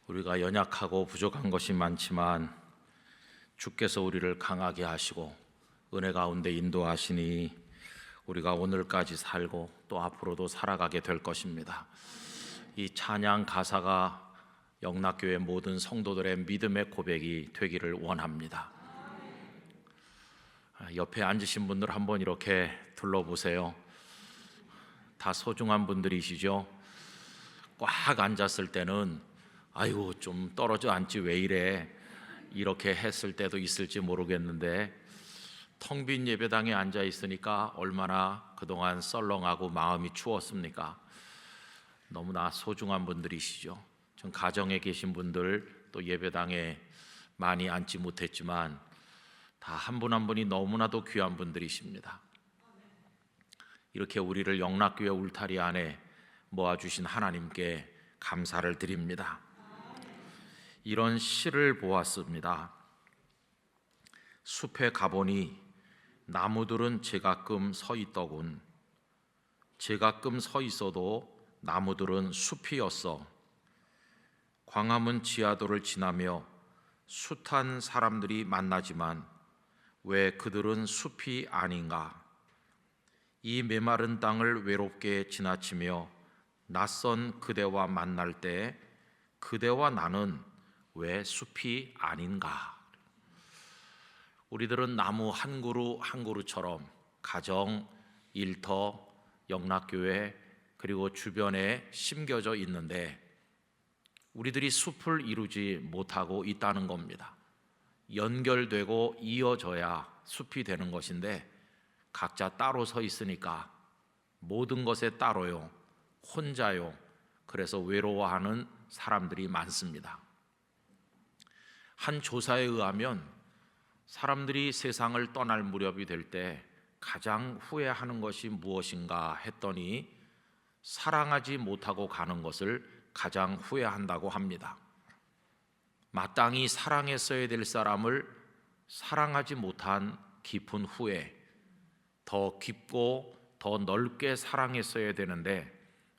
우리가 연약하고 부족한 것이 많지만 주께서 우리를 강하게 하시고 은혜 가운데 인도하시니 우리가 오늘까지 살고 또 앞으로도 살아가게 될 것입니다. 이 찬양 가사가 영락교회 모든 성도들의 믿음의 고백이 되기를 원합니다. 옆에 앉으신 분들 한번 이렇게 둘러보세요. 다 소중한 분들이시죠? 꽉 앉았을 때는 아이고 좀 떨어져 앉지 왜 이래 이렇게 했을 때도 있을지 모르겠는데, 텅 빈 예배당에 앉아 있으니까 얼마나 그동안 썰렁하고 마음이 추웠습니까? 너무나 소중한 분들이시죠. 전 가정에 계신 분들, 또 예배당에 많이 앉지 못했지만 다 한 분 한 분이 너무나도 귀한 분들이십니다. 이렇게 우리를 영락교회 울타리 안에 모아주신 하나님께 감사를 드립니다. 이런 시를 보았습니다. 숲에 가보니 나무들은 제가끔 서 있더군. 제가끔 서 있어도 나무들은 숲이었어. 광화문 지하도를 지나며 숱한 사람들이 만나지만 왜 그들은 숲이 아닌가? 이 메마른 땅을 외롭게 지나치며 낯선 그대와 만날 때 그대와 나는 왜 숲이 아닌가? 우리들은 나무 한 그루 한 그루처럼 가정, 일터, 영락교회 그리고 주변에 심겨져 있는데 우리들이 숲을 이루지 못하고 있다는 겁니다. 연결되고 이어져야 숲이 되는 것인데 각자 따로 서 있으니까 모든 것에 따로요, 혼자요. 그래서 외로워하는 사람들이 많습니다. 한 조사에 의하면 사람들이 세상을 떠날 무렵이 될 때 가장 후회하는 것이 무엇인가 했더니 사랑하지 못하고 가는 것을 가장 후회한다고 합니다. 마땅히 사랑했어야 될 사람을 사랑하지 못한 깊은 후회, 더 깊고 더 넓게 사랑했어야 되는데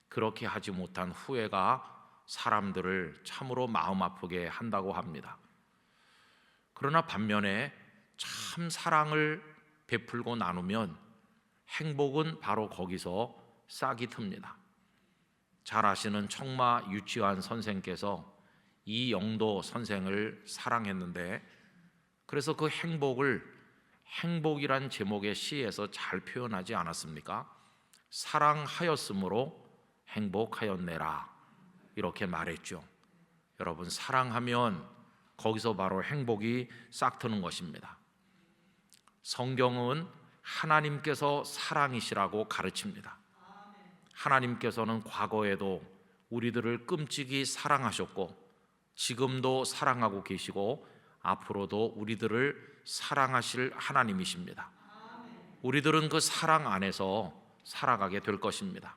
그렇게 하지 못한 후회가 사람들을 참으로 마음 아프게 한다고 합니다. 그러나 반면에 참 사랑을 베풀고 나누면 행복은 바로 거기서 싹이 틉니다. 잘 아시는 청마 유치환 선생께서 이영도 선생을 사랑했는데 그래서 그 행복을 행복이란 제목의 시에서 잘 표현하지 않았습니까? 사랑하였으므로 행복하였네라 이렇게 말했죠. 여러분, 사랑하면 거기서 바로 행복이 싹 트는 것입니다. 성경은 하나님께서 사랑이시라고 가르칩니다. 하나님께서는 과거에도 우리들을 끔찍이 사랑하셨고 지금도 사랑하고 계시고 앞으로도 우리들을 사랑하실 하나님이십니다. 우리들은 그 사랑 안에서 살아가게 될 것입니다.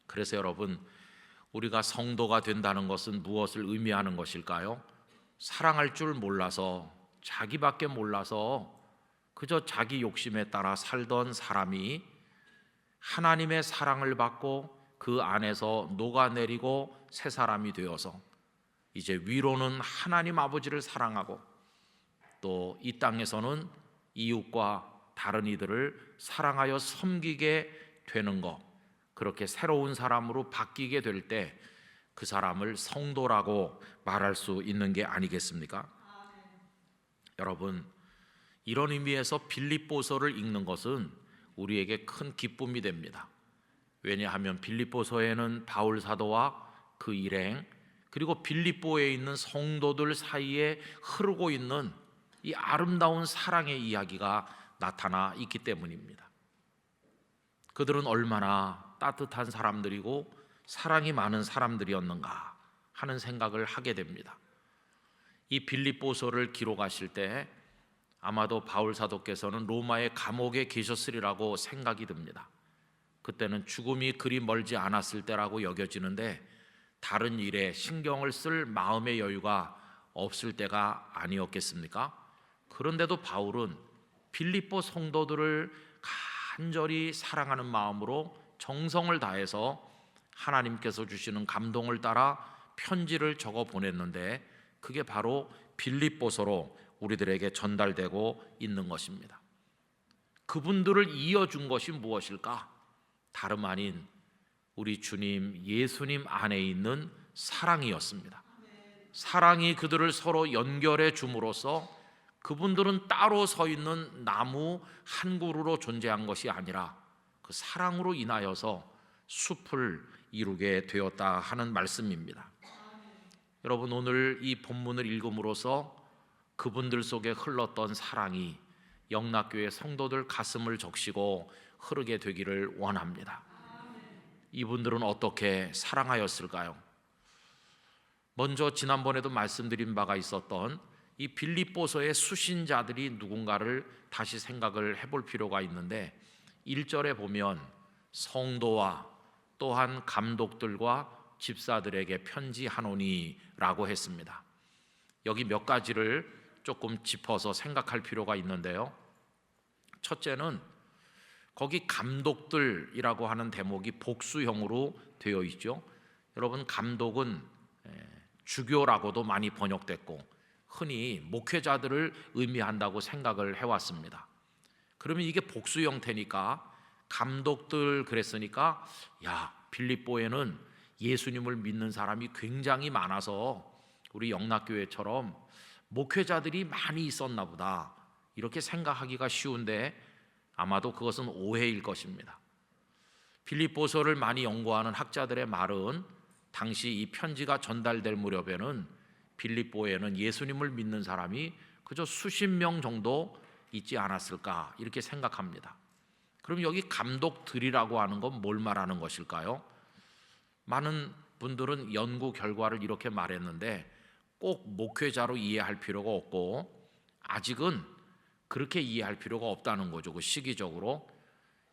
그래서 여러분, 우리가 성도가 된다는 것은 무엇을 의미하는 것일까요? 사랑할 줄 몰라서, 자기밖에 몰라서 그저 자기 욕심에 따라 살던 사람이 하나님의 사랑을 받고 그 안에서 녹아내리고 새 사람이 되어서 이제 위로는 하나님 아버지를 사랑하고 또 이 땅에서는 이웃과 다른 이들을 사랑하여 섬기게 되는 것, 그렇게 새로운 사람으로 바뀌게 될 때 그 사람을 성도라고 말할 수 있는 게 아니겠습니까? 여러분, 이런 의미에서 빌립보서를 읽는 것은 우리에게 큰 기쁨이 됩니다. 왜냐하면 빌립보서에는 바울 사도와 그 일행 그리고 빌립보에 있는 성도들 사이에 흐르고 있는 이 아름다운 사랑의 이야기가 나타나 있기 때문입니다. 그들은 얼마나 따뜻한 사람들이고 사랑이 많은 사람들이었는가 하는 생각을 하게 됩니다. 이 빌립보서를 기록하실 때 아마도 바울 사도께서는 로마의 감옥에 계셨으리라고 생각이 듭니다. 그때는 죽음이 그리 멀지 않았을 때라고 여겨지는데 다른 일에 신경을 쓸 마음의 여유가 없을 때가 아니었겠습니까? 그런데도 바울은 빌립보 성도들을 간절히 사랑하는 마음으로 정성을 다해서 하나님께서 주시는 감동을 따라 편지를 적어 보냈는데 그게 바로 빌립보서로 우리들에게 전달되고 있는 것입니다. 그분들을 이어준 것이 무엇일까? 다름 아닌 우리 주님 예수님 안에 있는 사랑이었습니다. 사랑이 그들을 서로 연결해 줌으로써 그분들은 따로 서 있는 나무 한 그루로 존재한 것이 아니라 그 사랑으로 인하여서 숲을 이루게 되었다 하는 말씀입니다. 여러분, 오늘 이 본문을 읽음으로써 그분들 속에 흘렀던 사랑이 영락교회 성도들 가슴을 적시고 흐르게 되기를 원합니다. 이분들은 어떻게 사랑하였을까요? 먼저 지난번에도 말씀드린 바가 있었던 이 빌립보서의 수신자들이 누군가를 다시 생각을 해볼 필요가 있는데 1절에 보면 성도와 또한 감독들과 집사들에게 편지하노니라고 했습니다. 여기 몇 가지를 조금 짚어서 생각할 필요가 있는데요. 첫째는 거기 감독들이라고 하는 대목이 복수형으로 되어 있죠. 여러분, 감독은 주교라고도 많이 번역됐고 흔히 목회자들을 의미한다고 생각을 해왔습니다. 그러면 이게 복수 형태니까 감독들 그랬으니까 야, 빌립보에는 예수님을 믿는 사람이 굉장히 많아서 우리 영락교회처럼 목회자들이 많이 있었나 보다 이렇게 생각하기가 쉬운데 아마도 그것은 오해일 것입니다. 빌립보서를 많이 연구하는 학자들의 말은 당시 이 편지가 전달될 무렵에는 빌립보에는 예수님을 믿는 사람이 그저 수십 명 정도 있지 않았을까 이렇게 생각합니다. 그럼 여기 감독들이라고 하는 건 뭘 말하는 것일까요? 많은 분들은 연구 결과를 이렇게 말했는데 꼭 목회자로 이해할 필요가 없고 아직은 그렇게 이해할 필요가 없다는 거죠. 그 시기적으로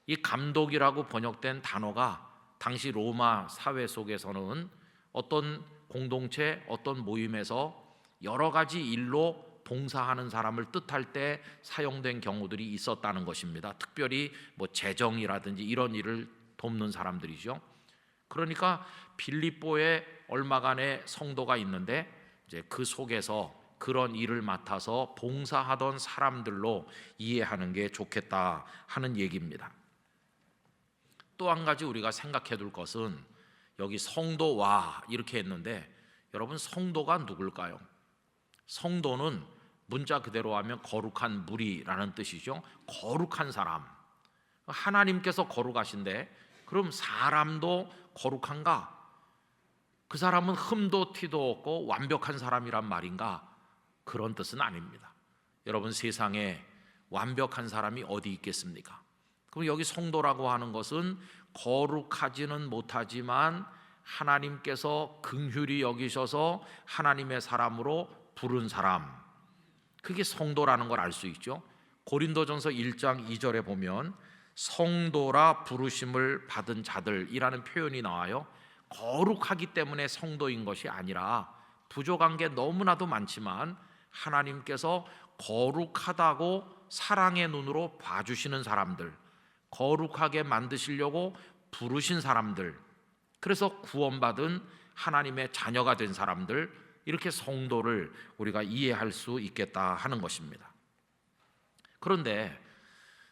이 감독이라고 번역된 단어가 당시 로마 사회 속에서는 어떤 공동체, 어떤 모임에서 여러 가지 일로 봉사하는 사람을 뜻할 때 사용된 경우들이 있었다는 것입니다. 특별히 뭐 재정이라든지 이런 일을 돕는 사람들이죠. 그러니까 빌립보에 얼마간의 성도가 있는데 이제 그 속에서 그런 일을 맡아서 봉사하던 사람들로 이해하는 게 좋겠다 하는 얘기입니다. 또 한 가지 우리가 생각해 둘 것은 여기 성도와 이렇게 했는데 여러분, 성도가 누굴까요? 성도는 문자 그대로 하면 거룩한 무리라는 뜻이죠. 거룩한 사람. 하나님께서 거룩하신데 그럼 사람도 거룩한가? 그 사람은 흠도 티도 없고 완벽한 사람이란 말인가? 그런 뜻은 아닙니다. 여러분, 세상에 완벽한 사람이 어디 있겠습니까? 그럼 여기 성도라고 하는 것은 거룩하지는 못하지만 하나님께서 긍휼히 여기셔서 하나님의 사람으로 부른 사람, 그게 성도라는 걸 알 수 있죠. 고린도전서 1장 2절에 보면 성도라 부르심을 받은 자들이라는 표현이 나와요. 거룩하기 때문에 성도인 것이 아니라 부족한 게 너무나도 많지만 하나님께서 거룩하다고 사랑의 눈으로 봐주시는 사람들, 거룩하게 만드시려고 부르신 사람들, 그래서 구원받은 하나님의 자녀가 된 사람들, 이렇게 성도를 우리가 이해할 수 있겠다 하는 것입니다. 그런데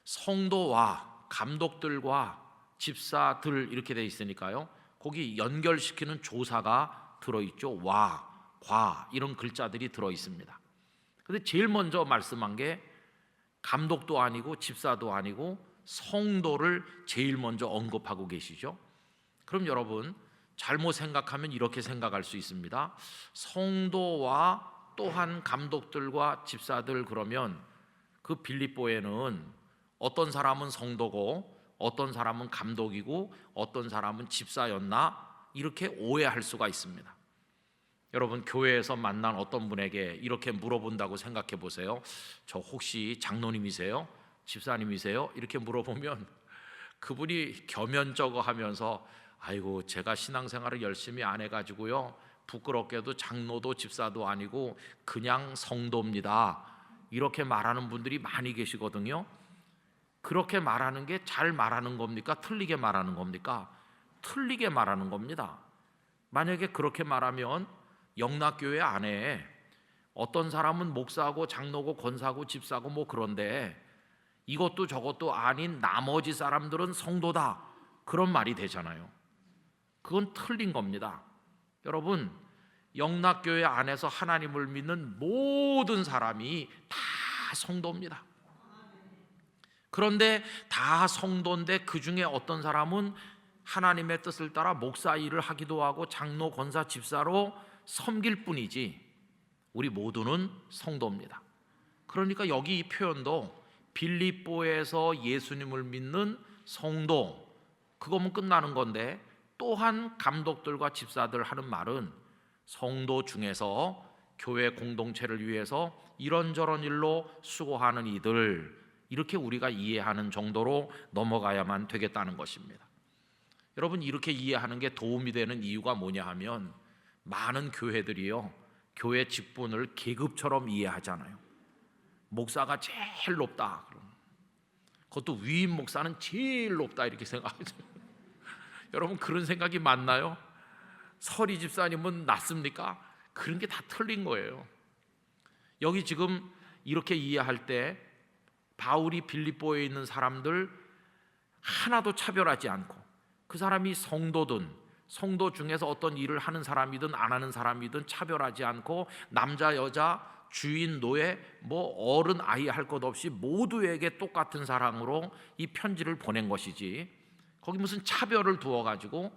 성도와 감독들과 집사들 이렇게 돼 있으니까요, 거기 연결시키는 조사가 들어있죠. 와, 과 이런 글자들이 들어있습니다. 근데 제일 먼저 말씀한 게 감독도 아니고 집사도 아니고 성도를 제일 먼저 언급하고 계시죠. 그럼 여러분, 잘못 생각하면 이렇게 생각할 수 있습니다. 성도와 또한 감독들과 집사들, 그러면 그 빌립보에는 어떤 사람은 성도고 어떤 사람은 감독이고 어떤 사람은 집사였나, 이렇게 오해할 수가 있습니다. 여러분, 교회에서 만난 어떤 분에게 이렇게 물어본다고 생각해 보세요. 저 혹시 장로님이세요? 집사님이세요? 이렇게 물어보면 그분이 겸연쩍어 하면서 아이고, 제가 신앙생활을 열심히 안 해가지고요, 부끄럽게도 장로도 집사도 아니고 그냥 성도입니다, 이렇게 말하는 분들이 많이 계시거든요. 그렇게 말하는 게 잘 말하는 겁니까? 틀리게 말하는 겁니까? 틀리게 말하는 겁니다. 만약에 그렇게 말하면 영락교회 안에 어떤 사람은 목사고 장로고 권사고 집사고 뭐 그런데 이것도 저것도 아닌 나머지 사람들은 성도다, 그런 말이 되잖아요. 그건 틀린 겁니다. 여러분, 영락교회 안에서 하나님을 믿는 모든 사람이 다 성도입니다. 그런데 다 성도인데 그 중에 어떤 사람은 하나님의 뜻을 따라 목사 일을 하기도 하고 장로, 권사, 집사로 섬길 뿐이지 우리 모두는 성도입니다. 그러니까 여기 이 표현도 빌립보에서 예수님을 믿는 성도, 그거면 끝나는 건데, 또한 감독들과 집사들 하는 말은 성도 중에서 교회 공동체를 위해서 이런저런 일로 수고하는 이들, 이렇게 우리가 이해하는 정도로 넘어가야만 되겠다는 것입니다. 여러분, 이렇게 이해하는 게 도움이 되는 이유가 뭐냐 하면 많은 교회들이요, 교회 직분을 계급처럼 이해하잖아요. 목사가 제일 높다, 그것도 위임 목사는 제일 높다, 이렇게 생각하죠. 여러분, 그런 생각이 맞나요? 서리 집사님은 낮습니까? 그런 게 다 틀린 거예요. 여기 지금 이렇게 이해할 때 바울이 빌립보에 있는 사람들 하나도 차별하지 않고, 그 사람이 성도든 성도 중에서 어떤 일을 하는 사람이든 안 하는 사람이든 차별하지 않고 남자 여자 주인 노예 뭐 어른 아이 할 것 없이 모두에게 똑같은 사랑으로 이 편지를 보낸 것이지, 거기 무슨 차별을 두어 가지고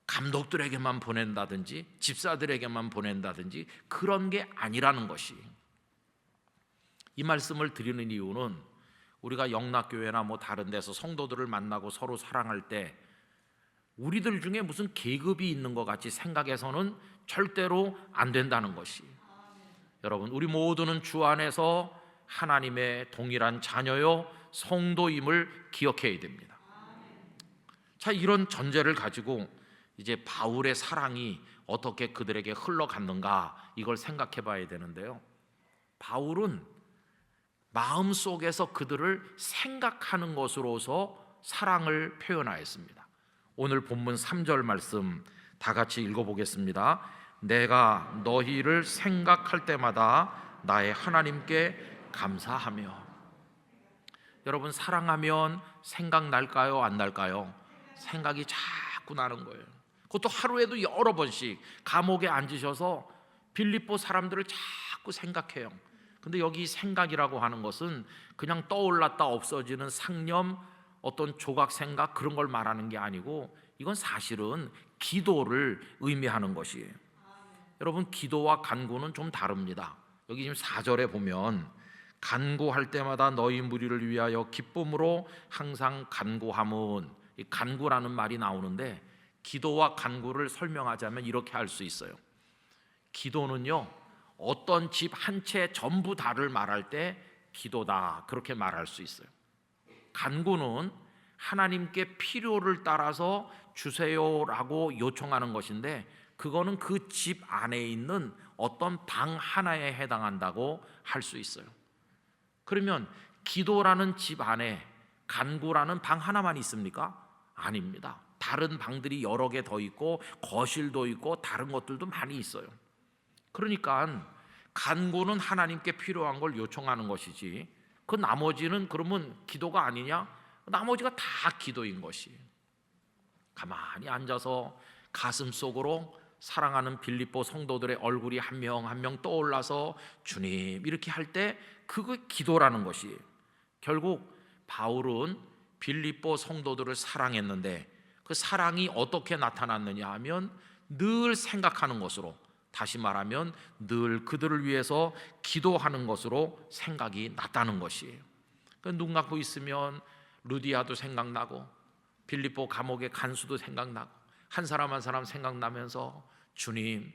감독들에게만 보낸다든지 집사들에게만 보낸다든지 그런 게 아니라는 것이. 이 말씀을 드리는 이유는 우리가 영락교회나 뭐 다른 데서 성도들을 만나고 서로 사랑할 때 우리들 중에 무슨 계급이 있는 것 같이 생각해서는 절대로 안 된다는 것이. 여러분, 우리 모두는 주 안에서 하나님의 동일한 자녀요 성도임을 기억해야 됩니다. 자, 이런 전제를 가지고 이제 바울의 사랑이 어떻게 그들에게 흘러갔는가, 이걸 생각해 봐야 되는데요. 바울은 마음속에서 그들을 생각하는 것으로서 사랑을 표현하였습니다. 오늘 본문 3절 말씀 다 같이 읽어보겠습니다. 내가 너희를 생각할 때마다 나의 하나님께 감사하며. 여러분, 사랑하면 생각날까요? 안 날까요? 생각이 자꾸 나는 거예요. 그것도 하루에도 여러 번씩 감옥에 앉으셔서 빌립보 사람들을 자꾸 생각해요. 근데 여기 생각이라고 하는 것은 그냥 떠올랐다 없어지는 상념, 어떤 조각 생각, 그런 걸 말하는 게 아니고 이건 사실은 기도를 의미하는 것이에요. 여러분, 기도와 간구는 좀 다릅니다. 여기 지금 4절에 보면 간구할 때마다 너희 무리를 위하여 기쁨으로 항상 간구함은, 이 간구라는 말이 나오는데 기도와 간구를 설명하자면 이렇게 할 수 있어요. 기도는요, 어떤 집 한 채 전부 다를 말할 때 기도다, 그렇게 말할 수 있어요. 간구는 하나님께 필요를 따라서 주세요라고 요청하는 것인데, 그거는 그 집 안에 있는 어떤 방 하나에 해당한다고 할 수 있어요. 그러면 기도라는 집 안에 간구라는 방 하나만 있습니까? 아닙니다. 다른 방들이 여러 개 더 있고 거실도 있고 다른 것들도 많이 있어요. 그러니까 간구는 하나님께 필요한 걸 요청하는 것이지, 그 나머지는 그러면 기도가 아니냐? 나머지가 다 기도인 것이. 가만히 앉아서 가슴 속으로 사랑하는 빌립보 성도들의 얼굴이 한 명 한 명 떠올라서 주님 이렇게 할 때 그거 기도라는 것이. 결국 바울은 빌립보 성도들을 사랑했는데 그 사랑이 어떻게 나타났느냐 하면 늘 생각하는 것으로, 다시 말하면 늘 그들을 위해서 기도하는 것으로 생각이 났다는 것이에요. 눈 감고 있으면 루디아도 생각나고 빌립보 감옥의 간수도 생각나고 한 사람 한 사람 생각나면서 주님,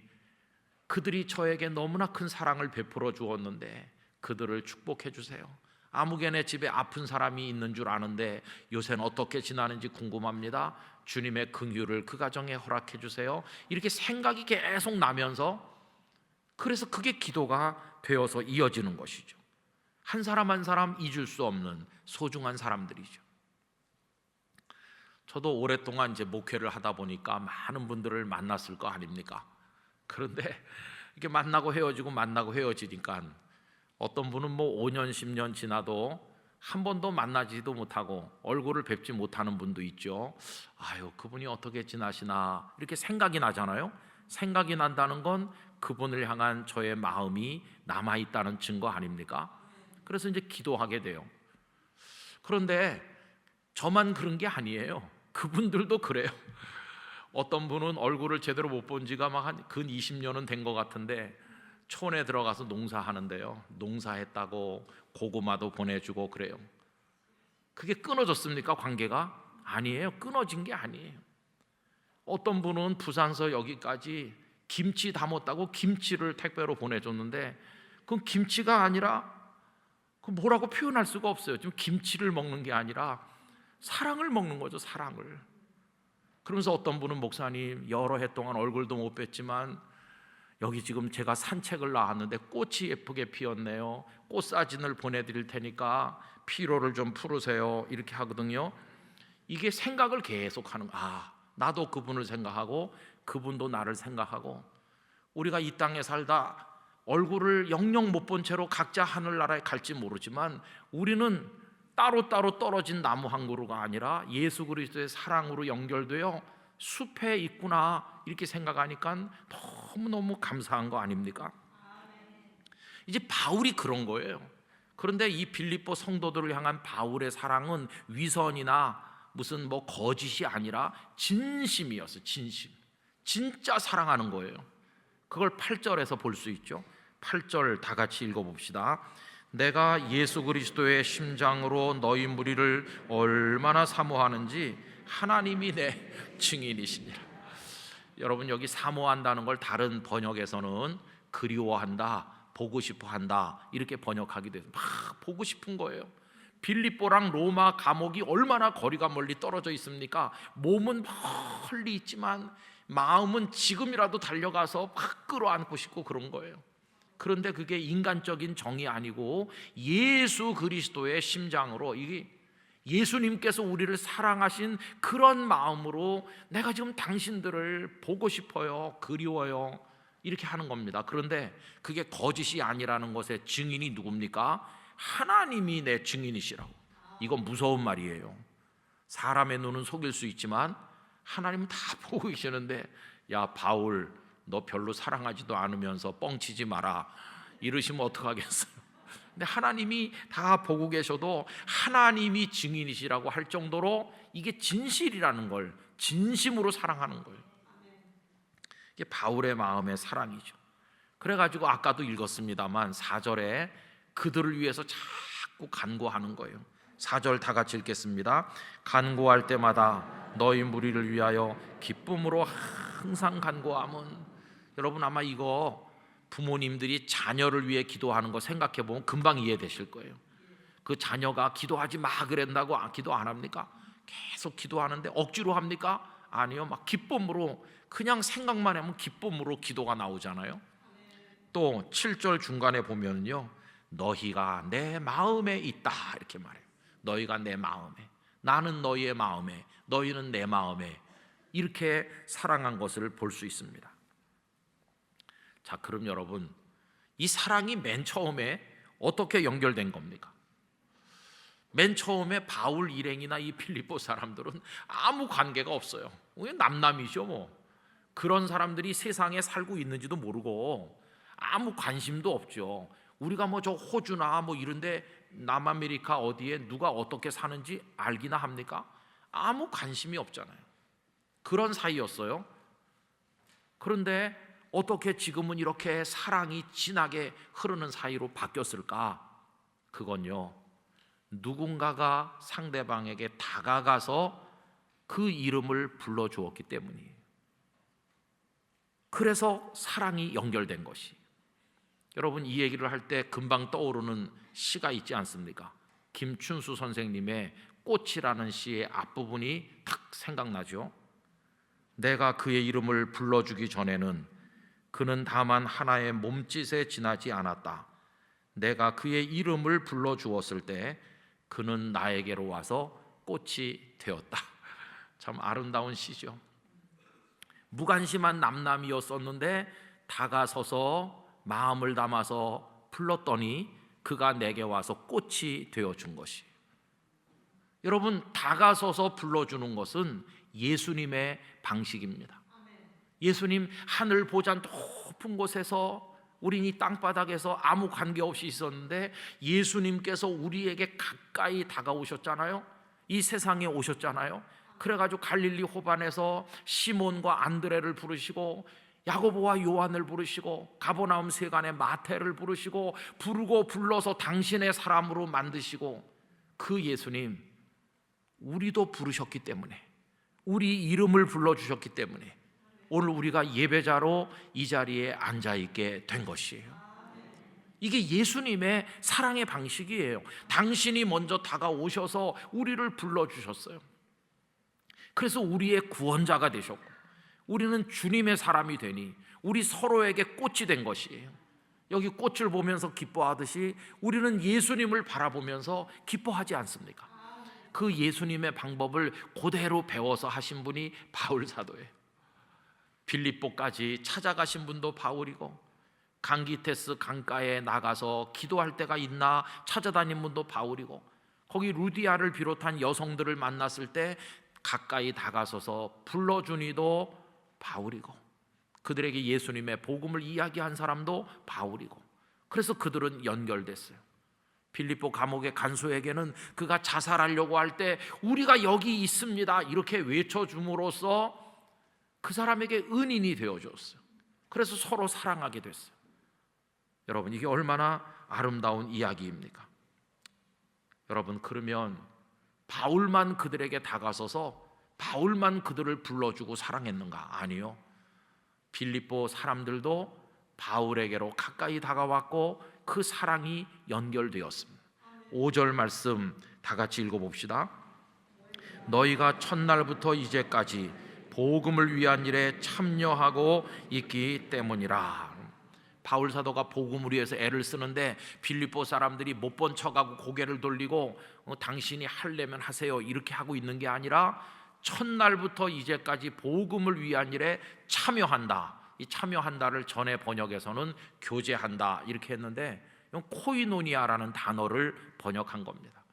그들이 저에게 너무나 큰 사랑을 베풀어 주었는데 그들을 축복해 주세요. 아무개네 집에 아픈 사람이 있는 줄 아는데 요새는 어떻게 지나는지 궁금합니다. 주님의 긍휼을 그 가정에 허락해 주세요. 이렇게 생각이 계속 나면서, 그래서 그게 기도가 되어서 이어지는 것이죠. 한 사람 한 사람 잊을 수 없는 소중한 사람들이죠. 저도 오랫동안 이제 목회를 하다 보니까 많은 분들을 만났을 거 아닙니까? 그런데 이렇게 만나고 헤어지니까 어떤 분은 뭐 5년, 10년 지나도 한 번도 만나지도 못하고 얼굴을 뵙지 못하는 분도 있죠. 아유, 그분이 어떻게 지나시나 이렇게 생각이 나잖아요. 생각이 난다는 건 그분을 향한 저의 마음이 남아있다는 증거 아닙니까? 그래서 이제 기도하게 돼요. 그런데 저만 그런 게 아니에요. 그분들도 그래요. 어떤 분은 얼굴을 제대로 못 본 지가 막 한 근 20년은 된 것 같은데 촌에 들어가서 농사하는데요, 농사했다고 고구마도 보내주고 그래요. 그게 끊어졌습니까? 관계가? 아니에요. 끊어진 게 아니에요. 어떤 분은 부산서 여기까지 김치 담았다고 김치를 택배로 보내줬는데 그건 김치가 아니라 그 뭐라고 표현할 수가 없어요. 지금 김치를 먹는 게 아니라 사랑을 먹는 거죠. 사랑을. 그러면서 어떤 분은 목사님 여러 해 동안 얼굴도 못 뵀지만 여기 지금 제가 산책을 나왔는데 꽃이 예쁘게 피었네요. 꽃 사진을 보내드릴 테니까 피로를 좀 풀으세요. 이렇게 하거든요. 이게 생각을 계속하는 거야. 나도 그분을 생각하고 그분도 나를 생각하고, 우리가 이 땅에 살다 얼굴을 영영 못 본 채로 각자 하늘나라에 갈지 모르지만 우리는 따로따로 떨어진 나무 한 그루가 아니라 예수 그리스도의 사랑으로 연결되어 숲에 있구나, 이렇게 생각하니까 너무너무 감사한 거 아닙니까? 이제 바울이 그런 거예요. 그런데 이 빌립보 성도들을 향한 바울의 사랑은 위선이나 무슨 뭐 거짓이 아니라 진심이었어요. 진심. 진짜 사랑하는 거예요. 그걸 8절에서 볼 수 있죠. 8절 다 같이 읽어봅시다. 내가 예수 그리스도의 심장으로 너희 무리를 얼마나 사모하는지 하나님이 내 증인이시니라. 여러분, 여기 사모한다는 걸 다른 번역에서는 그리워한다, 보고 싶어한다 이렇게 번역하기도 해요. 막 보고 싶은 거예요. 빌립보랑 로마 감옥이 얼마나 거리가 멀리 떨어져 있습니까? 몸은 멀리 있지만 마음은 지금이라도 달려가서 막 끌어안고 싶고 그런 거예요. 그런데 그게 인간적인 정이 아니고 예수 그리스도의 심장으로, 이게 예수님께서 우리를 사랑하신 그런 마음으로 내가 지금 당신들을 보고 싶어요, 그리워요, 이렇게 하는 겁니다. 그런데 그게 거짓이 아니라는 것의 증인이 누굽니까? 하나님이 내 증인이시라고. 이건 무서운 말이에요. 사람의 눈은 속일 수 있지만 하나님은 다 보고 계시는데, 야 바울 너 별로 사랑하지도 않으면서 뻥치지 마라 이러시면 어떡하겠어요? 근데 하나님이 다 보고 계셔도 하나님이 증인이시라고 할 정도로 이게 진실이라는 걸, 진심으로 사랑하는 거예요. 이게 바울의 마음의 사랑이죠. 그래가지고 아까도 읽었습니다만 4절에 그들을 위해서 자꾸 간구하는 거예요. 4절 다 같이 읽겠습니다. 간구할 때마다 너희 무리를 위하여 기쁨으로 항상 간구함은. 여러분 아마 이거 부모님들이 자녀를 위해 기도하는 거 생각해 보면 금방 이해되실 거예요. 그 자녀가 기도하지 마 그랬다고 기도 안 합니까? 계속 기도하는데 억지로 합니까? 아니요. 막 기쁨으로, 그냥 생각만 하면 기쁨으로 기도가 나오잖아요. 또 7절 중간에 보면요, 너희가 내 마음에 있다 이렇게 말해요. 너희가 내 마음에, 나는 너희의 마음에, 너희는 내 마음에, 이렇게 사랑한 것을 볼 수 있습니다. 자, 그럼 여러분, 이 사랑이 맨 처음에 어떻게 연결된 겁니까? 맨 처음에 바울 일행이나 이 빌립보 사람들은 아무 관계가 없어요. 남남이죠 뭐. 그런 사람들이 세상에 살고 있는지도 모르고 아무 관심도 없죠. 우리가 뭐 저 호주나 뭐 이런데 남아메리카 어디에 누가 어떻게 사는지 알기나 합니까? 아무 관심이 없잖아요. 그런 사이였어요. 그런데 어떻게 지금은 이렇게 사랑이 진하게 흐르는 사이로 바뀌었을까? 그건요, 누군가가 상대방에게 다가가서 그 이름을 불러주었기 때문이에요. 그래서 사랑이 연결된 것이. 여러분, 이 얘기를 할 때 금방 떠오르는 시가 있지 않습니까? 김춘수 선생님의 꽃이라는 시의 앞부분이 탁 생각나죠. 내가 그의 이름을 불러주기 전에는 그는 다만 하나의 몸짓에 지나지 않았다. 내가 그의 이름을 불러주었을 때 그는 나에게로 와서 꽃이 되었다. 참 아름다운 시죠. 무관심한 남남이었었는데 다가서서 마음을 담아서 불렀더니 그가 내게 와서 꽃이 되어준 것이. 여러분, 다가서서 불러주는 것은 예수님의 방식입니다. 예수님 하늘 보좌 높은 곳에서 우린 이 땅바닥에서 아무 관계없이 있었는데 예수님께서 우리에게 가까이 다가오셨잖아요. 이 세상에 오셨잖아요. 그래가지고 갈릴리 호반에서 시몬과 안드레를 부르시고 야고보와 요한을 부르시고 가버나움 세간의 마태를 부르시고 부르고 불러서 당신의 사람으로 만드시고, 그 예수님 우리도 부르셨기 때문에, 우리 이름을 불러주셨기 때문에 오늘 우리가 예배자로 이 자리에 앉아있게 된 것이에요. 이게 예수님의 사랑의 방식이에요. 당신이 먼저 다가오셔서 우리를 불러주셨어요. 그래서 우리의 구원자가 되셨고 우리는 주님의 사람이 되니 우리 서로에게 꽃이 된 것이에요. 여기 꽃을 보면서 기뻐하듯이 우리는 예수님을 바라보면서 기뻐하지 않습니까? 그 예수님의 방법을 그대로 배워서 하신 분이 바울 사도예요. 빌립보까지 찾아가신 분도 바울이고, 강기테스 강가에 나가서 기도할 때가 있나 찾아다닌 분도 바울이고, 거기 루디아를 비롯한 여성들을 만났을 때 가까이 다가서서 불러준 이도 바울이고, 그들에게 예수님의 복음을 이야기한 사람도 바울이고, 그래서 그들은 연결됐어요. 빌립보 감옥의 간수에게는 그가 자살하려고 할 때 우리가 여기 있습니다 이렇게 외쳐줌으로써 그 사람에게 은인이 되어줬어요. 그래서 서로 사랑하게 됐어요. 여러분, 이게 얼마나 아름다운 이야기입니까? 여러분, 그러면 바울만 그들에게 다가서서 바울만 그들을 불러주고 사랑했는가? 아니요. 빌립보 사람들도 바울에게로 가까이 다가왔고 그 사랑이 연결되었습니다. 5절 말씀 다 같이 읽어봅시다. 너희가 첫날부터 이제까지 복음을 위한 일에 참여하고 있기 때문이라. 바울 사도가 복음을 위해서 애를 쓰는데 빌립보 사람들이 못 본 척하고 고개를 돌리고 당신이 하려면 하세요 이렇게 하고 있는 게 아니라 첫날부터 이제까지 복음을 위한 일에 참여한다. 이 참여한다를 전에 번역에서는 교제한다 이렇게 했는데 이건 코이노니아라는 단어를 번역한 겁니다.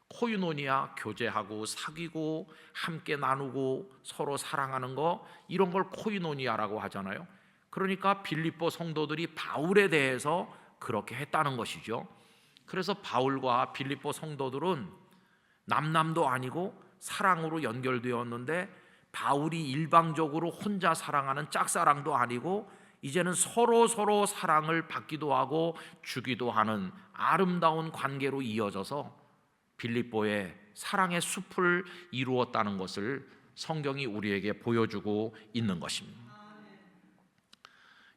코이노니아, 교제하고 사귀고 함께 나누고 서로 사랑하는 거, 이런 걸 코이노니아라고 하잖아요. 그러니까 빌립보 성도들이 바울에 대해서 그렇게 했다는 것이죠. 그래서 바울과 빌립보 성도들은 남남도 아니고 사랑으로 연결되었는데, 바울이 일방적으로 혼자 사랑하는 짝사랑도 아니고 이제는 서로 사랑을 받기도 하고 주기도 하는 아름다운 관계로 이어져서 빌립보의 사랑의 숲을 이루었다는 것을 성경이 우리에게 보여주고 있는 것입니다.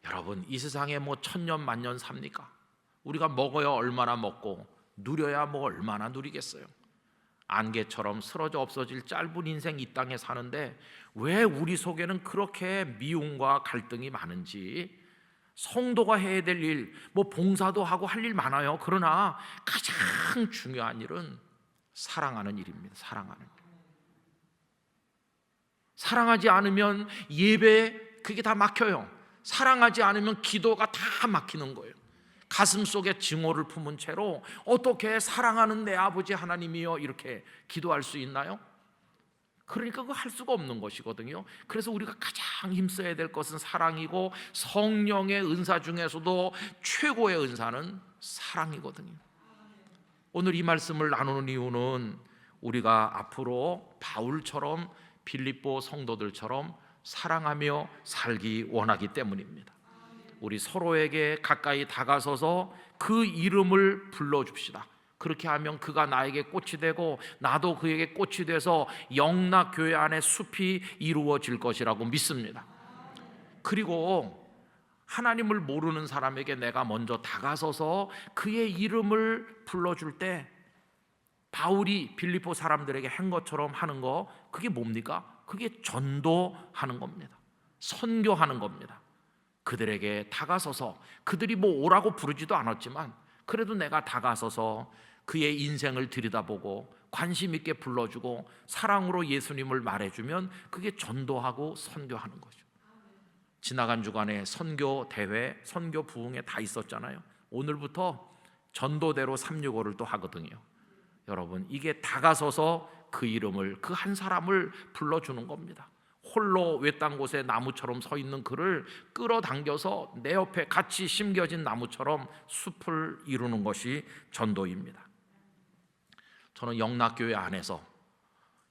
여러분, 이 세상에 뭐 천년 만년 삽니까? 우리가 먹어야 얼마나 먹고 누려야 뭐 얼마나 누리겠어요? 안개처럼 쓰러져 없어질 짧은 인생 이 땅에 사는데 왜 우리 속에는 그렇게 미움과 갈등이 많은지. 성도가 해야 될 일, 뭐 봉사도 하고 할 일 많아요. 그러나 가장 중요한 일은 사랑하는 일입니다. 사랑하는 일. 사랑하지 않으면 예배 그게 다 막혀요. 사랑하지 않으면 기도가 다 막히는 거예요. 가슴 속에 증오를 품은 채로 어떻게 사랑하는 내 아버지 하나님이여 이렇게 기도할 수 있나요? 그러니까 그거 할 수가 없는 것이거든요. 그래서 우리가 가장 힘써야 될 것은 사랑이고, 성령의 은사 중에서도 최고의 은사는 사랑이거든요. 오늘 이 말씀을 나누는 이유는 우리가 앞으로 바울처럼 빌립보 성도들처럼 사랑하며 살기 원하기 때문입니다. 우리 서로에게 가까이 다가서서 그 이름을 불러줍시다. 그렇게 하면 그가 나에게 꽃이 되고 나도 그에게 꽃이 돼서 영락교회 안에 숲이 이루어질 것이라고 믿습니다. 그리고 하나님을 모르는 사람에게 내가 먼저 다가서서 그의 이름을 불러줄 때 바울이 빌립보 사람들에게 한 것처럼 하는 거, 그게 뭡니까? 그게 전도하는 겁니다. 선교하는 겁니다. 그들에게 다가서서, 그들이 뭐 오라고 부르지도 않았지만 그래도 내가 다가서서 그의 인생을 들여다보고 관심 있게 불러주고 사랑으로 예수님을 말해주면 그게 전도하고 선교하는 거죠. 지나간 주간에 선교 대회, 선교 부흥회 다 있었잖아요. 오늘부터 전도대로 365를 또 하거든요. 여러분, 이게 다가서서 그 이름을, 그 한 사람을 불러주는 겁니다. 홀로 외딴 곳에 나무처럼 서 있는 그를 끌어당겨서 내 옆에 같이 심겨진 나무처럼 숲을 이루는 것이 전도입니다. 저는 영락교회 안에서,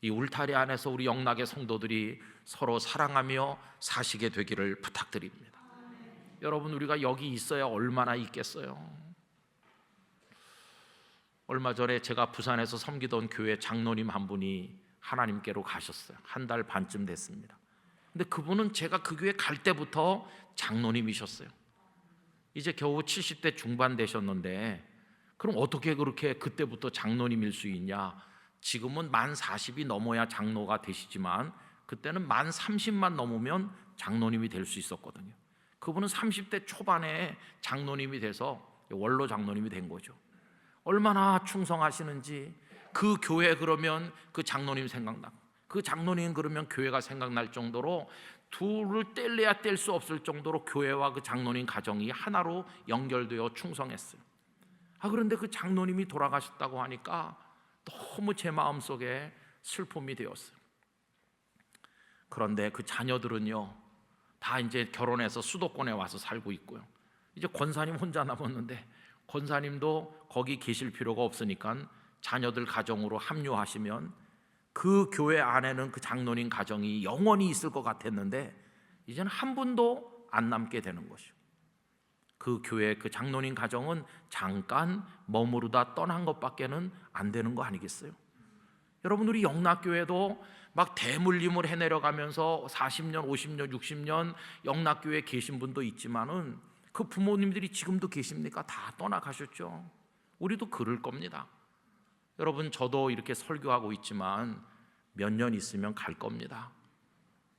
이 울타리 안에서 우리 영락의 성도들이 서로 사랑하며 사시게 되기를 부탁드립니다. 여러분, 우리가 여기 있어야 얼마나 있겠어요. 얼마 전에 제가 부산에서 섬기던 교회 장로님 한 분이 하나님께로 가셨어요. 한 달 반쯤 됐습니다. 근데 그분은 제가 그 교회 갈 때부터 장로님이셨어요. 이제 겨우 70대 중반 되셨는데 그럼 어떻게 그렇게 그때부터 장로님일 수 있냐? 지금은 만 40이 넘어야 장로가 되시지만 그때는 만 30만 넘으면 장로님이 될 수 있었거든요. 그분은 30대 초반에 장로님이 돼서 원로 장로님이 된 거죠. 얼마나 충성하시는지. 그 교회 그러면 그 장로님 생각나고, 그 장로님 그러면 교회가 생각날 정도로 둘을 뗄래야 뗄 수 없을 정도로 교회와 그 장로님 가정이 하나로 연결되어 충성했어요. 그런데 그 장로님이 돌아가셨다고 하니까 너무 제 마음속에 슬픔이 되었어요. 그런데 그 자녀들은요, 다 이제 결혼해서 수도권에 와서 살고 있고요. 이제 권사님 혼자 남았는데 권사님도 거기 계실 필요가 없으니까 자녀들 가정으로 합류하시면 그 교회 안에는 그 장로님 가정이 영원히 있을 것 같았는데 이제는 한 분도 안 남게 되는 것이죠. 그 교회 그 장로님 가정은 잠깐 머무르다 떠난 것밖에는 안 되는 거 아니겠어요? 여러분, 우리 영락교회도 막 대물림을 해내려가면서 40년, 50년, 60년 영락교회에 계신 분도 있지만은 그 부모님들이 지금도 계십니까? 다 떠나가셨죠. 우리도 그럴 겁니다. 여러분, 저도 이렇게 설교하고 있지만 몇 년 있으면 갈 겁니다.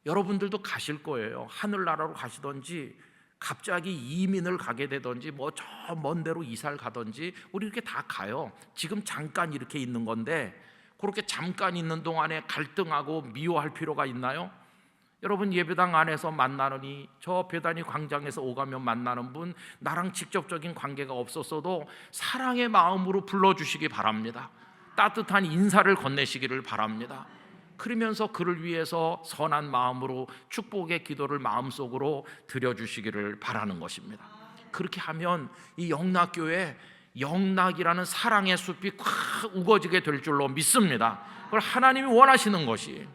여러분들도 가실 거예요. 하늘나라로 가시던지 갑자기 이민을 가게 되던지 뭐 저 먼 데로 이사를 가던지 우리 이렇게 다 가요. 지금 잠깐 이렇게 있는 건데 그렇게 잠깐 있는 동안에 갈등하고 미워할 필요가 있나요? 여러분, 예배당 안에서 만나느니 저 배단위 광장에서 오가면 만나는 분, 나랑 직접적인 관계가 없었어도 사랑의 마음으로 불러주시기 바랍니다. 따뜻한 인사를 건네시기를 바랍니다. 그러면서 그를 위해서 선한 마음으로 축복의 기도를 마음속으로 드려주시기를 바라는 것입니다. 그렇게 하면 이 영락교회, 영락이라는 사랑의 숲이 확 우거지게 될 줄로 믿습니다. 그걸 하나님이 원하시는 것이,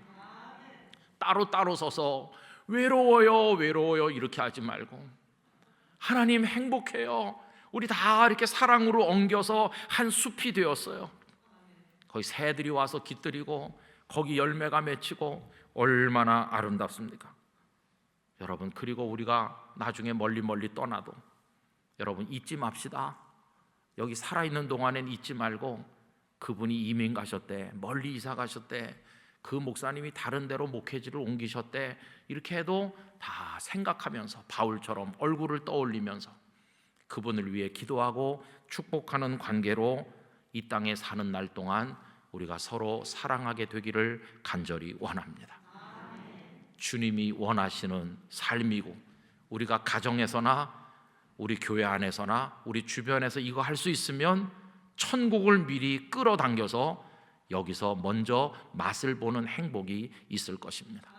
따로 서서 외로워요 이렇게 하지 말고, 하나님 행복해요, 우리 다 이렇게 사랑으로 엉겨서 한 숲이 되었어요. 거기 새들이 와서 깃들이고 거기 열매가 맺히고 얼마나 아름답습니까? 여러분, 그리고 우리가 나중에 멀리 떠나도 여러분 잊지 맙시다. 여기 살아있는 동안엔 잊지 말고 그분이 이민 가셨대, 멀리 이사 가셨대, 그 목사님이 다른 데로 목회지를 옮기셨대, 이렇게 해도 다 생각하면서 바울처럼 얼굴을 떠올리면서 그분을 위해 기도하고 축복하는 관계로 이 땅에 사는 날 동안 우리가 서로 사랑하게 되기를 간절히 원합니다. 주님이 원하시는 삶이고, 우리가 가정에서나 우리 교회 안에서나 우리 주변에서 이거 할 수 있으면 천국을 미리 끌어당겨서 여기서 먼저 맛을 보는 행복이 있을 것입니다.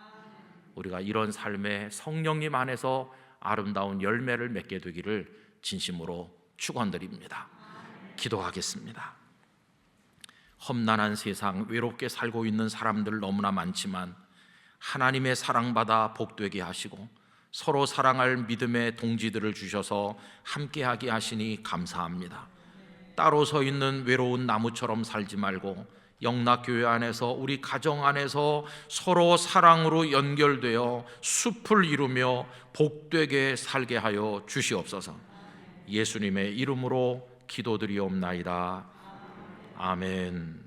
우리가 이런 삶에 성령님 안에서 아름다운 열매를 맺게 되기를 진심으로 축원드립니다. 기도하겠습니다. 험난한 세상, 외롭게 살고 있는 사람들 너무나 많지만 하나님의 사랑받아 복되게 하시고 서로 사랑할 믿음의 동지들을 주셔서 함께하게 하시니 감사합니다. 따로 서 있는 외로운 나무처럼 살지 말고 영락교회 안에서, 우리 가정 안에서 서로 사랑으로 연결되어 숲을 이루며 복되게 살게 하여 주시옵소서. 예수님의 이름으로 기도드리옵나이다. 아멘.